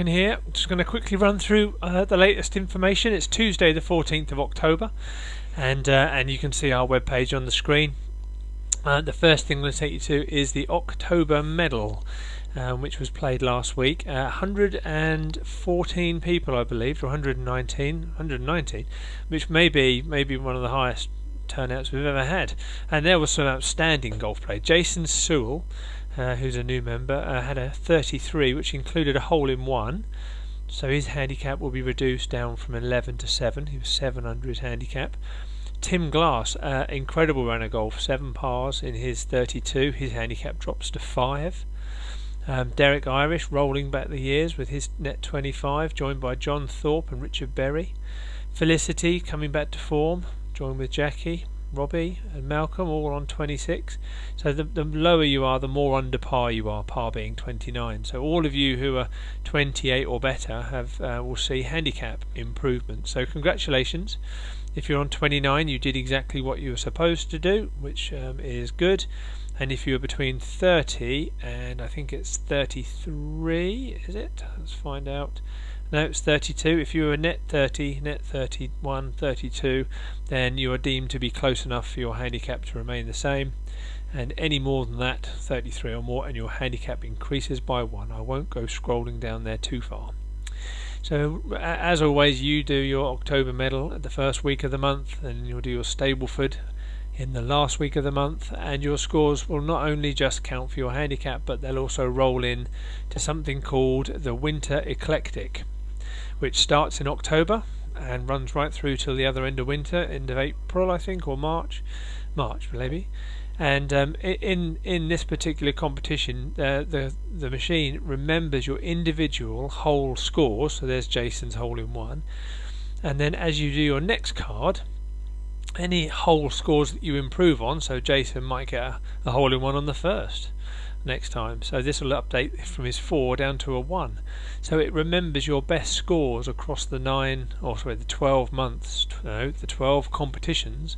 In here, I'm just going to quickly run through the latest information. It's Tuesday the 14th of October, and you can see our webpage on the screen. The first thing I'm going to take you to is the October Medal, which was played last week. 114 people, I believe, or 119, which may be one of the highest turnouts we've ever had. And there was some outstanding golf play. Jason Sewell, who's a new member, had a 33, which included a hole-in-one. So his handicap will be reduced down from 11 to 7. He was 7 under his handicap. Tim Glass, incredible run of golf, 7 pars in his 32. His handicap drops to 5. Derek Irish rolling back the years with his net 25, joined by John Thorpe and Richard Berry. Felicity coming back to form, joined with Jackie, Robbie and Malcolm, all on 26. So the lower you are, the more under par you are, par being 29. So all of you who are 28 or better will see handicap improvement. So congratulations. If you're on 29, you did exactly what you were supposed to do, which is good. And if you're between 30 and I think it's 33, is it? Let's find out. No, it's 32. If you were net 30, net 31, 32, then you are deemed to be close enough for your handicap to remain the same. And any more than that, 33 or more, and your handicap increases by 1. I won't go scrolling down there too far. So, as always, you do your October medal at the first week of the month, and you'll do your Stableford in the last week of the month, and your scores will not only just count for your handicap, but they'll also roll in to something called the Winter Eclectic, which starts in October and runs right through till the other end of winter, end of April I think, or March maybe. And in this particular competition, the machine remembers your individual hole scores. So there's Jason's hole-in-one, and then as you do your next card, any hole scores that you improve on. So Jason might get a hole-in-one on the first next time. So this will update from his 4 down to a 1. So it remembers your best scores across the 12 months, the 12 competitions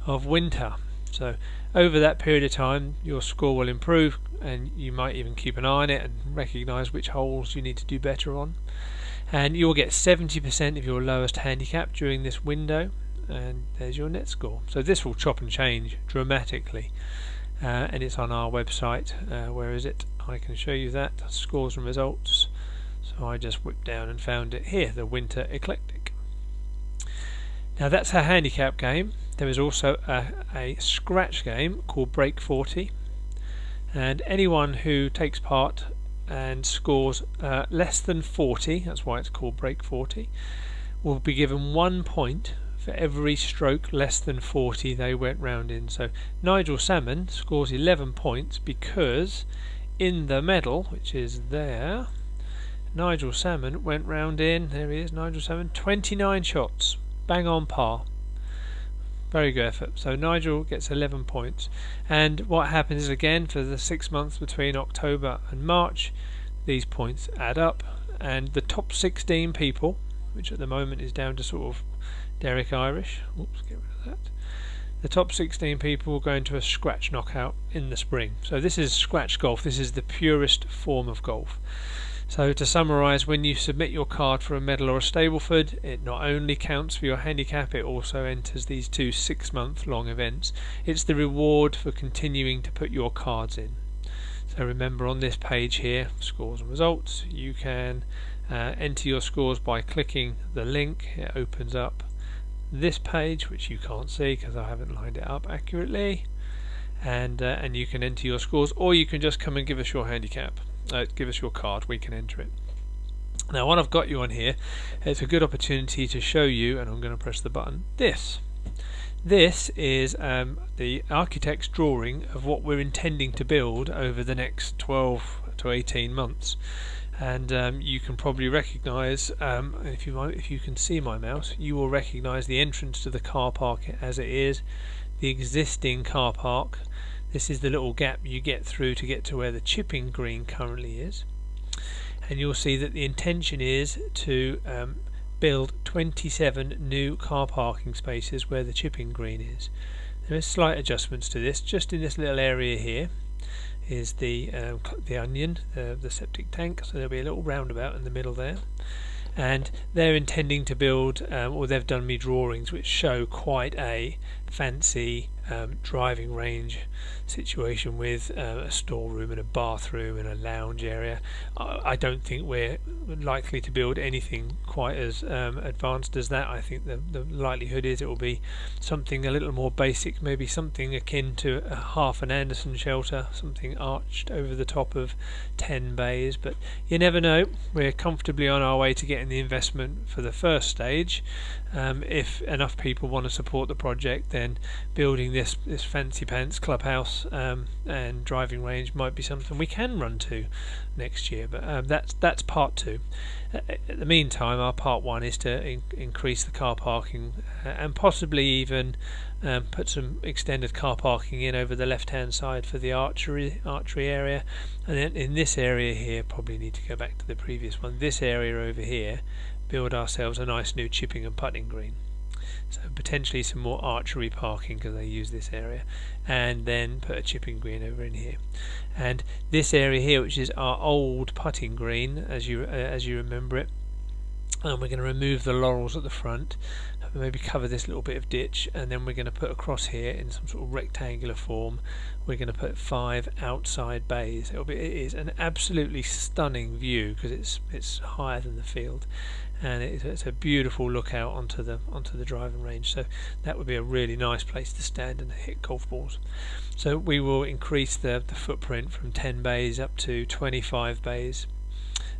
of winter. So over that period of time, your score will improve, and you might even keep an eye on it and recognise which holes you need to do better on. And you'll get 70% of your lowest handicap during this window, and there's your net score. So this will chop and change dramatically, and it's on our website. Where is it? I can show you that. Scores and results. So I just whipped down and found it here, the Winter Eclectic. Now that's a handicap game. There is also a scratch game called Break 40, and anyone who takes part and scores less than 40, that's why it's called Break 40, will be given 1 point for every stroke less than 40 they went round in. So Nigel Salmon scores 11 points because in the medal, which is there, Nigel Salmon went round in, there he is, Nigel Salmon, 29 shots, bang on par. Very good effort. So Nigel gets 11 points. And what happens is, again, for the 6 months between October and March, these points add up, and the top 16 people, which at the moment is down to sort of Derek Irish, oops, get rid of that. The top 16 people will go into a scratch knockout in the spring. So this is scratch golf. This is the purest form of golf. So to summarise, when you submit your card for a medal or a Stableford, it not only counts for your handicap, it also enters these 2 6-month-long events. It's the reward for continuing to put your cards in. So remember, on this page here, scores and results, you can enter your scores by clicking the link. It opens up this page, which you can't see because I haven't lined it up accurately, and you can enter your scores, or you can just come and give us your handicap. Give us your card, we can enter it. Now, what I've got you on here, it's a good opportunity to show you, and I'm going to press the button, this. This is the architect's drawing of what we're intending to build over the next 12 to 18 months. And you can probably recognise, if you can see my mouse, you will recognise the entrance to the car park as it is, the existing car park. This is the little gap you get through to get to where the chipping green currently is, and you'll see that the intention is to build 27 new car parking spaces where the chipping green is. There are slight adjustments to this, just in this little area here. is the onion, the septic tank. So there'll be a little roundabout in the middle there, and they're intending to build, or they've done me drawings which show quite a fancy driving range situation with a storeroom and a bathroom and a lounge area. I don't think we're likely to build anything quite as advanced as that. I think the likelihood is it will be something a little more basic, maybe something akin to a half an Anderson shelter, something arched over the top of 10 bays, but you never know. We're comfortably on our way to getting the investment for the first stage. If enough people want to support the project, then building this fancy pants clubhouse and driving range might be something we can run to next year. But that's part two. At the meantime, our part one is to increase the car parking and possibly even put some extended car parking in over the left-hand side for the archery area. And then in this area here, probably need to go back to the previous one. This area over here, build ourselves a nice new chipping and putting green. So potentially some more archery parking because they use this area, and then put a chipping green over in here. And this area here, which is our old putting green, as you remember it, and we're going to remove the laurels at the front, maybe cover this little bit of ditch, and then we're going to put across here in some sort of rectangular form. We're going to put 5 outside bays. It is an absolutely stunning view because it's higher than the field, and it's a beautiful lookout onto the driving range. So that would be a really nice place to stand and hit golf balls. So we will increase the footprint from 10 bays up to 25 bays,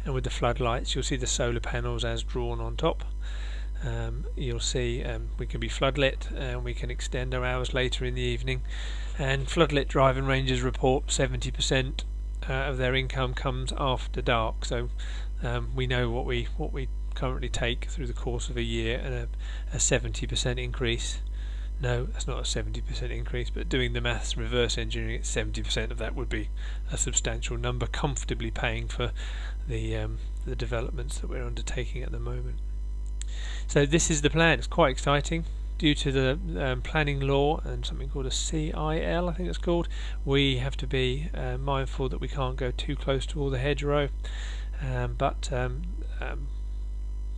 and with the floodlights, you'll see the solar panels as drawn on top. You'll see we can be floodlit, and we can extend our hours later in the evening. And floodlit driving ranges report 70% of their income comes after dark. So we know what we currently take through the course of a year, and a 70% increase. No, that's not a 70% increase, but doing the maths, reverse engineering it, 70% of that would be a substantial number, comfortably paying for the developments that we're undertaking at the moment. So this is the plan. It's quite exciting. Due to the planning law and something called a CIL, I think it's called, we have to be mindful that we can't go too close to all the hedgerow, but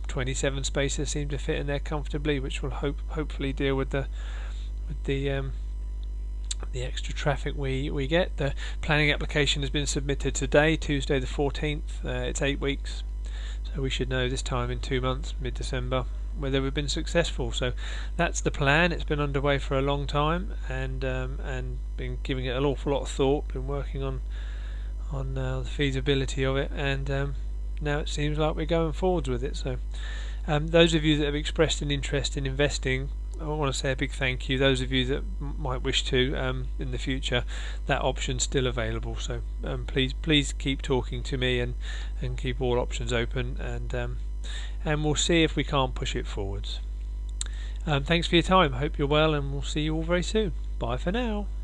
27 spaces seem to fit in there comfortably, which will hopefully deal with the extra traffic we get. The planning application has been submitted today, Tuesday the 14th. It's 8 weeks, so we should know this time in 2 months, mid-December, whether we've been successful. So that's the plan. It's been underway for a long time, and been giving it an awful lot of thought. Been working on the feasibility of it, and now it seems like we're going forwards with it. So those of you that have expressed an interest in investing, I want to say a big thank you. Those of you that might wish to in the future, that option's still available. So please keep talking to me and keep all options open, and we'll see if we can't push it forwards. Thanks for your time. Hope you're well, and we'll see you all very soon. Bye for now.